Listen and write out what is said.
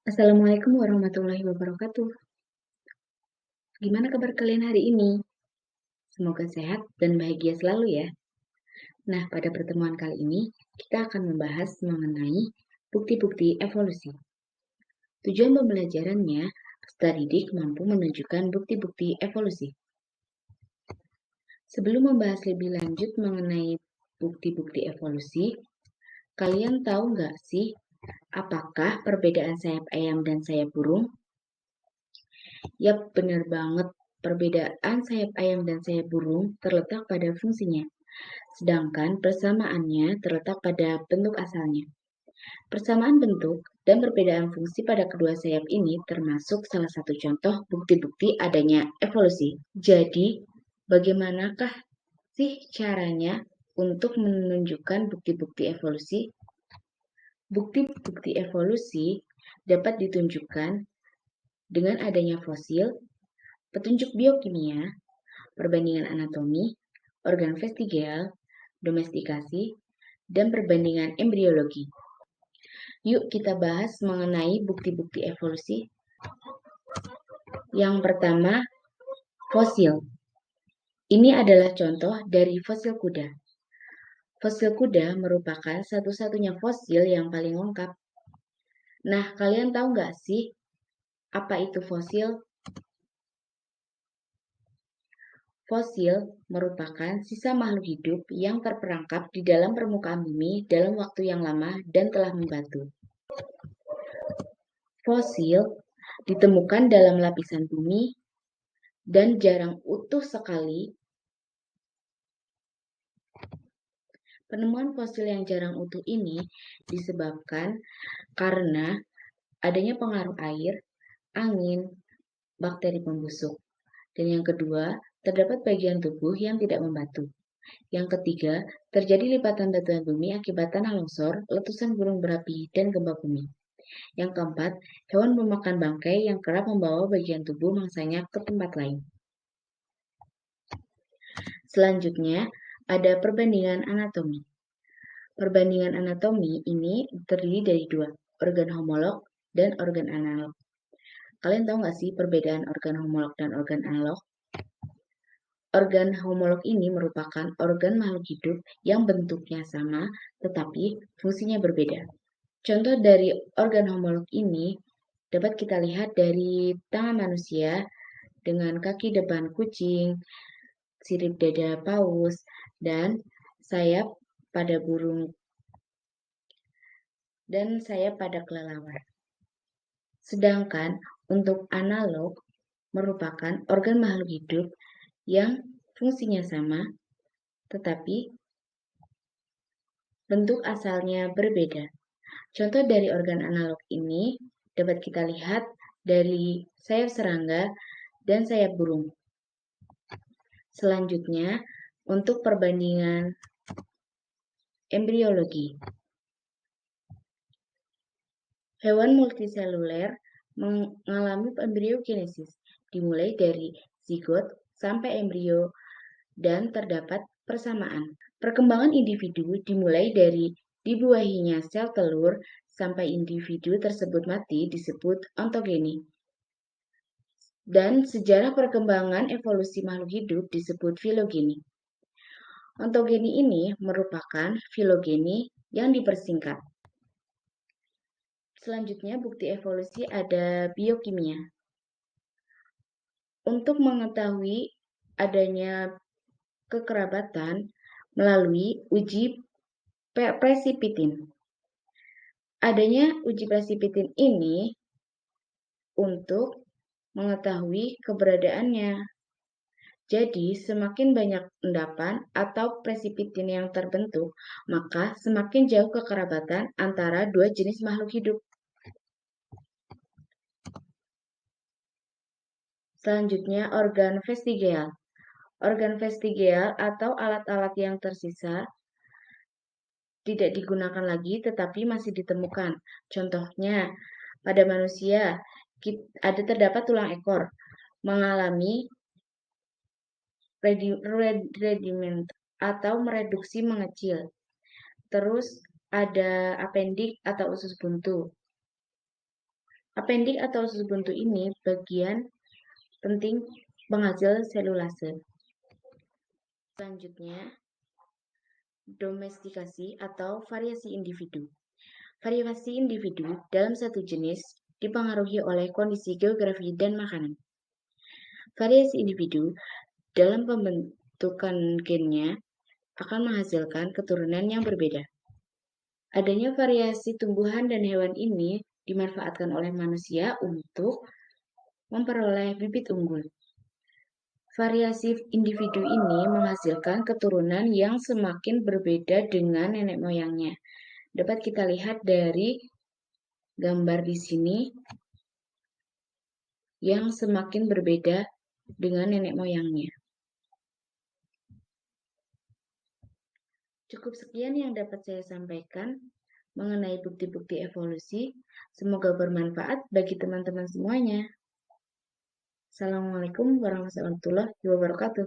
Assalamualaikum warahmatullahi wabarakatuh. Gimana kabar kalian hari ini? Semoga sehat dan bahagia selalu ya. Nah, pada pertemuan kali ini kita akan membahas mengenai bukti-bukti evolusi. Tujuan pembelajarannya, peserta didik mampu menunjukkan bukti-bukti evolusi. Sebelum membahas lebih lanjut mengenai bukti-bukti evolusi, kalian tahu nggak sih apakah perbedaan sayap ayam dan sayap burung? Yap, benar banget. Perbedaan sayap ayam dan sayap burung terletak pada fungsinya, sedangkan persamaannya terletak pada bentuk asalnya. Persamaan bentuk dan perbedaan fungsi pada kedua sayap ini termasuk salah satu contoh bukti-bukti adanya evolusi. Jadi, bagaimanakah sih caranya untuk menunjukkan bukti-bukti evolusi? Bukti-bukti evolusi dapat ditunjukkan dengan adanya fosil, petunjuk biokimia, perbandingan anatomi, organ vestigial, domestikasi, dan perbandingan embriologi. Yuk kita bahas mengenai bukti-bukti evolusi. Yang pertama, fosil. Ini adalah contoh dari fosil kuda. Fosil kuda merupakan satu-satunya fosil yang paling lengkap. Nah, kalian tahu nggak sih apa itu fosil? Fosil merupakan sisa makhluk hidup yang terperangkap di dalam permukaan bumi dalam waktu yang lama dan telah membatu. Fosil ditemukan dalam lapisan bumi dan jarang utuh sekali. Penemuan fosil yang jarang utuh ini disebabkan karena adanya pengaruh air, angin, bakteri pembusuk. Dan yang kedua, terdapat bagian tubuh yang tidak membatu. Yang ketiga, terjadi lipatan batuan bumi akibat tanah longsor, letusan gunung berapi, dan gempa bumi. Yang keempat, hewan memakan bangkai yang kerap membawa bagian tubuh mangsanya ke tempat lain. Selanjutnya, ada perbandingan anatomi. Perbandingan anatomi ini terdiri dari dua, organ homolog dan organ analog. Kalian tahu nggak sih perbedaan organ homolog dan organ analog? Organ homolog ini merupakan organ makhluk hidup yang bentuknya sama tetapi fungsinya berbeda. Contoh dari organ homolog ini dapat kita lihat dari tangan manusia dengan kaki depan kucing, sirip dada paus, dan sayap pada burung dan sayap pada kelelawar. Sedangkan untuk analog merupakan organ makhluk hidup yang fungsinya sama, tetapi bentuk asalnya berbeda. Contoh dari organ analog ini dapat kita lihat dari sayap serangga dan sayap burung. Selanjutnya, untuk perbandingan embriologi. Hewan multiseluler mengalami embriogenesis, dimulai dari zigot sampai embrio dan terdapat persamaan. Perkembangan individu dimulai dari dibuahinya sel telur sampai individu tersebut mati disebut ontogeni. Dan sejarah perkembangan evolusi makhluk hidup disebut filogeni. Ontogeni ini merupakan filogeni yang dipersingkat. Selanjutnya, bukti evolusi ada biokimia. Untuk mengetahui adanya kekerabatan melalui uji presipitin. Adanya uji presipitin ini untuk mengetahui keberadaannya. Jadi, semakin banyak endapan atau presipitin yang terbentuk, maka semakin jauh kekerabatan antara dua jenis makhluk hidup. Selanjutnya, organ vestigial. Organ vestigial atau alat-alat yang tersisa tidak digunakan lagi tetapi masih ditemukan. Contohnya, pada manusia terdapat tulang ekor mengalami rediment atau mereduksi mengecil. Terus ada apendik atau usus buntu. Apendik atau usus buntu ini bagian penting penghasil selulase. Selanjutnya, domestikasi atau variasi individu. Variasi individu dalam satu jenis dipengaruhi oleh kondisi geografi dan makanan. Variasi individu dalam pembentukan gennya akan menghasilkan keturunan yang berbeda. Adanya variasi tumbuhan dan hewan ini dimanfaatkan oleh manusia untuk memperoleh bibit unggul. Variasi individu ini menghasilkan keturunan yang semakin berbeda dengan nenek moyangnya. Dapat kita lihat dari gambar di sini yang semakin berbeda dengan nenek moyangnya. Cukup sekian yang dapat saya sampaikan mengenai bukti-bukti evolusi. Semoga bermanfaat bagi teman-teman semuanya. Assalamualaikum warahmatullahi wabarakatuh.